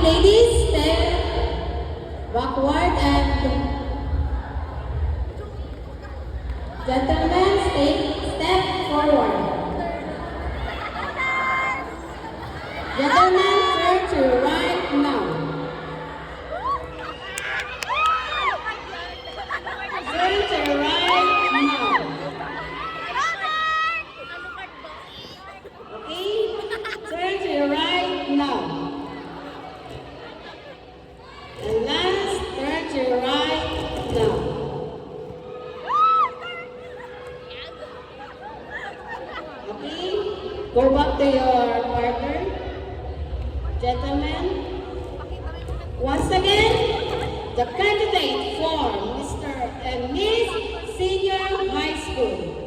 ladies, step backward and gentlemen, step forward. Gentlemen, turn to right now. Turn to right now. Okay? Turn to right now. And last, turn to right now. Okay? Go back to your partner. Gentlemen. Once again, the candidate for Mr. and Miss Senior High School.